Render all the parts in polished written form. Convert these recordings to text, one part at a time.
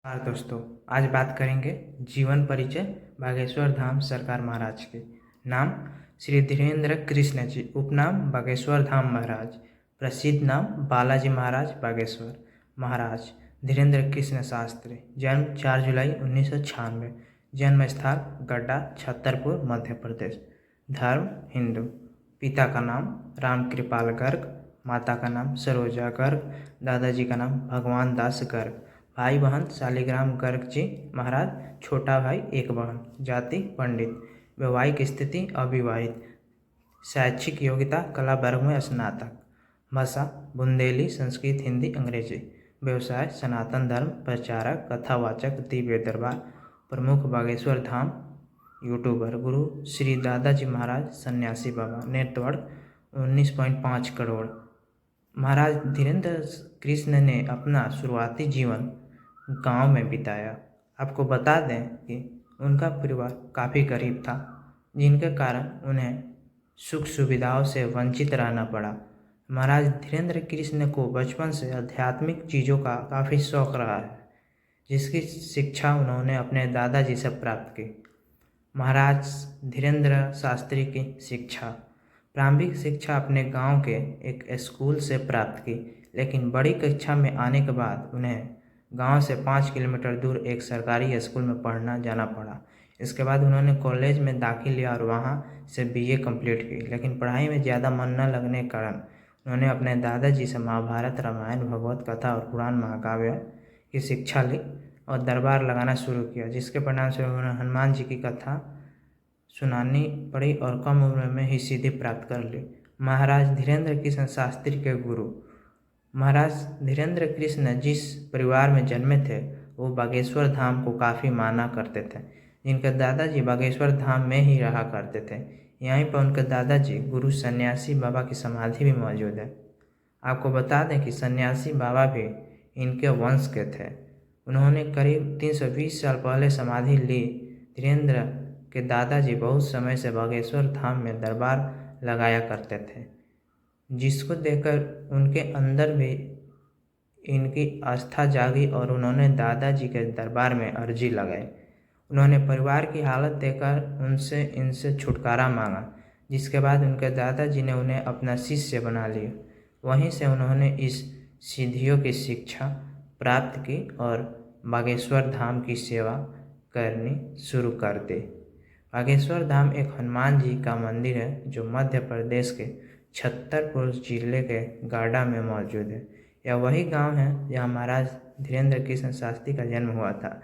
दोस्तों, आज बात करेंगे जीवन परिचय बागेश्वर धाम सरकार महाराज के। नाम श्री धीरेन्द्र कृष्ण जी, उपनाम बागेश्वर धाम महाराज, प्रसिद्ध नाम बालाजी महाराज बागेश्वर महाराज धीरेन्द्र कृष्ण शास्त्री। जन्म 4 जुलाई 1996। जन्म स्थल गड्ढा, छतरपुर, मध्य प्रदेश। धर्म हिंदू। पिता का नाम राम कृपाल गर्ग, माता का नाम सरोजा गर्ग, दादाजी का नाम भगवान दास गर्ग। भाई बहन शालिग्राम गर्ग जी महाराज, छोटा भाई एक बहन। जाति पंडित। वैवाहिक स्थिति अविवाहित। शैक्षिक योग्यता कला वर्ग में स्नातक। भाषा बुंदेली, संस्कृत, हिंदी, अंग्रेजी। व्यवसाय सनातन धर्म प्रचारक, कथावाचक, दिव्य दरबार प्रमुख, बागेश्वर धाम यूट्यूबर। गुरु श्री दादाजी महाराज सन्यासी बाबा। नेटवर्क 19.5 करोड़। महाराज धीरेन्द्र कृष्ण ने अपना शुरुआती जीवन गांव में बिताया। आपको बता दें कि उनका परिवार काफ़ी गरीब था, जिनके कारण उन्हें सुख सुविधाओं से वंचित रहना पड़ा। महाराज धीरेन्द्र कृष्ण को बचपन से आध्यात्मिक चीज़ों का काफ़ी शौक़ रहा है, जिसकी शिक्षा उन्होंने अपने दादाजी से प्राप्त की। महाराज धीरेन्द्र शास्त्री की शिक्षा। प्रारंभिक शिक्षा अपने गांव के एक स्कूल से प्राप्त की, लेकिन बड़ी कक्षा में आने के बाद उन्हें गांव से 5 किलोमीटर दूर एक सरकारी स्कूल में पढ़ना जाना पड़ा। इसके बाद उन्होंने कॉलेज में दाखिल लिया और वहां से बीए कंप्लीट की, लेकिन पढ़ाई में ज़्यादा मन न लगने के कारण उन्होंने अपने दादाजी से महाभारत, रामायण, भगवत कथा और पुराण महाकाव्य की शिक्षा ली और दरबार लगाना शुरू किया, जिसके परिणामस्वरूप उन्होंने हनुमान जी की कथा सुनानी पड़ी और कम उम्र में ही सिद्धि प्राप्त कर ली। महाराज धीरेन्द्र कृष्ण शास्त्री के गुरु। महाराज धीरेन्द्र कृष्ण जिस परिवार में जन्मे थे वो बागेश्वर धाम को काफ़ी माना करते थे, जिनके दादाजी बागेश्वर धाम में ही रहा करते थे। यहीं पर उनके दादाजी गुरु सन्यासी बाबा की समाधि भी मौजूद है। आपको बता दें कि सन्यासी बाबा भी इनके वंश के थे। उन्होंने करीब 320 साल पहले समाधि ली। धीरेन्द्र के दादाजी बहुत समय से बागेश्वर धाम में दरबार लगाया करते थे, जिसको देखकर उनके अंदर भी इनकी आस्था जागी और उन्होंने दादाजी के दरबार में अर्जी लगाई। उन्होंने परिवार की हालत देखकर उनसे इनसे छुटकारा मांगा, जिसके बाद उनके दादाजी ने उन्हें अपना शिष्य बना लिया। वहीं से उन्होंने इस सिद्धियों की शिक्षा प्राप्त की और बागेश्वर धाम की सेवा करनी शुरू कर दी। बागेश्वर धाम एक हनुमान जी का मंदिर है जो मध्य प्रदेश के छतरपुर जिले के गाड़ा में मौजूद है। यह वही गांव है जहां महाराज धीरेन्द्र कृष्ण शास्त्री का जन्म हुआ था।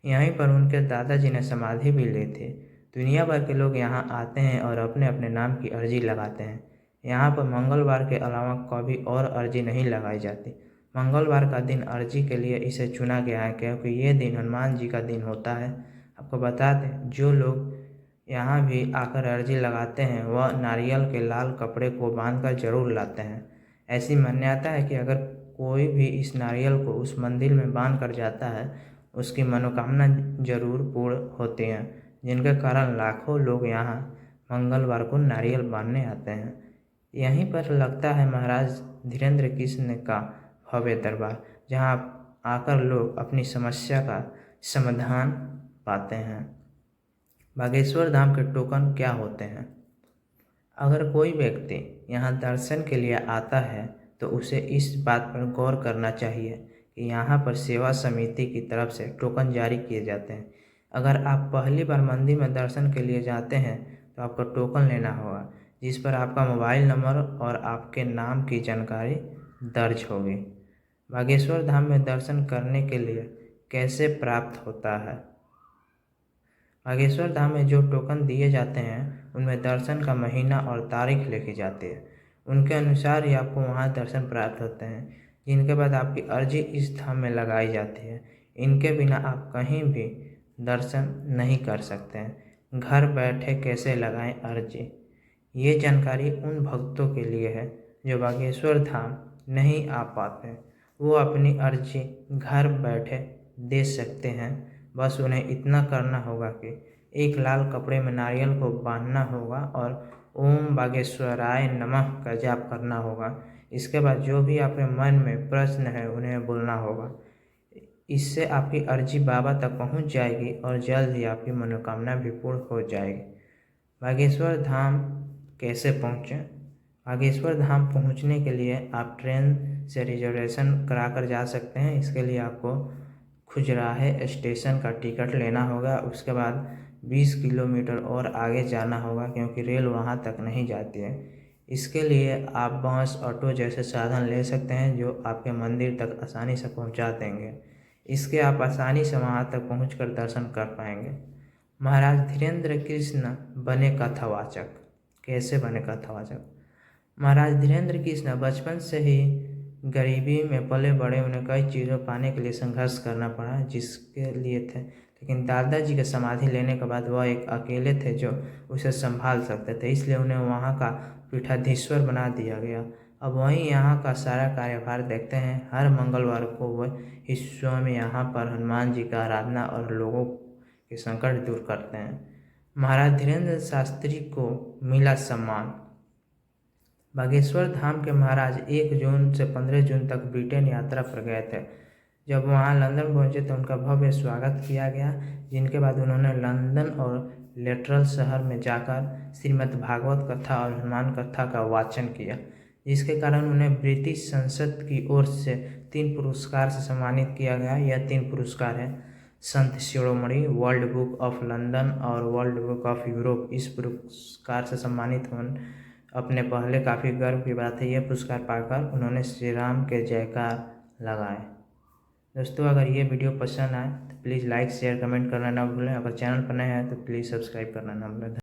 यहीं पर उनके दादाजी ने समाधि भी ली थी। दुनिया भर के लोग यहां आते हैं और अपने अपने नाम की अर्जी लगाते हैं। यहाँ पर मंगलवार के अलावा कभी और अर्जी नहीं लगाई जाती। मंगलवार का दिन अर्जी के लिए इसे चुना गया है क्योंकि ये दिन हनुमान जी का दिन होता है। आपको बता दें, जो लोग यहाँ भी आकर अर्जी लगाते हैं वह नारियल के लाल कपड़े को बांधकर जरूर लाते हैं। ऐसी मान्यता है कि अगर कोई भी इस नारियल को उस मंदिर में बांध कर जाता है, उसकी मनोकामना जरूर पूर्ण होती है, जिनके कारण लाखों लोग यहाँ मंगलवार को नारियल बांधने आते हैं। यहीं पर लगता है महाराज धीरेन्द्र कृष्ण का भव्य दरबार, जहाँ आकर लोग अपनी समस्या का समाधान पाते हैं। बागेश्वर धाम के टोकन क्या होते हैं? अगर कोई व्यक्ति यहाँ दर्शन के लिए आता है तो उसे इस बात पर गौर करना चाहिए कि यहाँ पर सेवा समिति की तरफ से टोकन जारी किए जाते हैं। अगर आप पहली बार मंदिर में दर्शन के लिए जाते हैं तो आपको टोकन लेना होगा, जिस पर आपका मोबाइल नंबर और आपके नाम की जानकारी दर्ज होगी। बागेश्वर धाम में दर्शन करने के लिए कैसे प्राप्त होता है? बागेश्वर धाम में जो टोकन दिए जाते हैं उनमें दर्शन का महीना और तारीख लिखी जाती है। उनके अनुसार ही आपको वहां दर्शन प्राप्त होते हैं, जिनके बाद आपकी अर्जी इस धाम में लगाई जाती है। इनके बिना आप कहीं भी दर्शन नहीं कर सकते हैं। घर बैठे कैसे लगाएं अर्जी? ये जानकारी उन भक्तों के लिए है जो बागेश्वर धाम नहीं आ पाते। वो अपनी अर्जी घर बैठे दे सकते हैं। बस उन्हें इतना करना होगा कि एक लाल कपड़े में नारियल को बांधना होगा और ओम बागेश्वराय नमः का जाप करना होगा। इसके बाद जो भी आपके मन में प्रश्न है उन्हें बोलना होगा। इससे आपकी अर्जी बाबा तक पहुंच जाएगी और जल्द ही आपकी मनोकामना भी पूर्ण हो जाएगी। बागेश्वर धाम कैसे पहुँचें? बागेश्वर धाम पहुंचने के लिए आप ट्रेन से रिजर्वेशन करा कर जा सकते हैं। इसके लिए आपको खुजराहे स्टेशन का टिकट लेना होगा। उसके बाद 20 किलोमीटर और आगे जाना होगा, क्योंकि रेल वहां तक नहीं जाती है। इसके लिए आप बस, ऑटो जैसे साधन ले सकते हैं जो आपके मंदिर तक आसानी से पहुंचा देंगे। इसके आप आसानी से वहां तक पहुंचकर दर्शन कर पाएंगे। महाराज धीरेन्द्र कृष्ण बने कथावाचक। कैसे बने कथावाचक? महाराज धीरेन्द्र कृष्ण बचपन से ही गरीबी में पले बड़े। उन्हें कई चीज़ों पाने के लिए संघर्ष करना पड़ा जिसके लिए थे, लेकिन दादाजी के समाधि लेने के बाद वह एक अकेले थे जो उसे संभाल सकते थे, इसलिए उन्हें वहाँ का पीठाधीश्वर बना दिया गया। अब वहीं यहाँ का सारा कार्यभार देखते हैं। हर मंगलवार को वह इस स्वयं यहाँ पर हनुमान जी का आराधना और लोगों के संकट दूर करते हैं। महाराज धीरेन्द्र शास्त्री को मिला सम्मान। बागेश्वर धाम के महाराज 1 जून से 15 जून तक ब्रिटेन यात्रा पर गए थे। जब वहां लंदन पहुंचे तो उनका भव्य स्वागत किया गया, जिनके बाद उन्होंने लंदन और लेटरल शहर में जाकर श्रीमद् भागवत कथा और हनुमान कथा का वाचन किया, जिसके कारण उन्हें ब्रिटिश संसद की ओर से 3 पुरस्कार से सम्मानित किया गया। यह 3 पुरस्कार है Sant Shiromani, world book of London और वर्ल्ड बुक ऑफ यूरोप। इस पुरस्कार से सम्मानित होने अपने पहले काफ़ी गर्व की बात है। यह पुरस्कार पाकर उन्होंने श्री राम के जयकार लगाए। दोस्तों, अगर ये वीडियो पसंद आए तो प्लीज़ लाइक, शेयर, कमेंट करना ना भूलें। अगर चैनल पर नए हैं तो प्लीज़ सब्सक्राइब करना ना भूलें।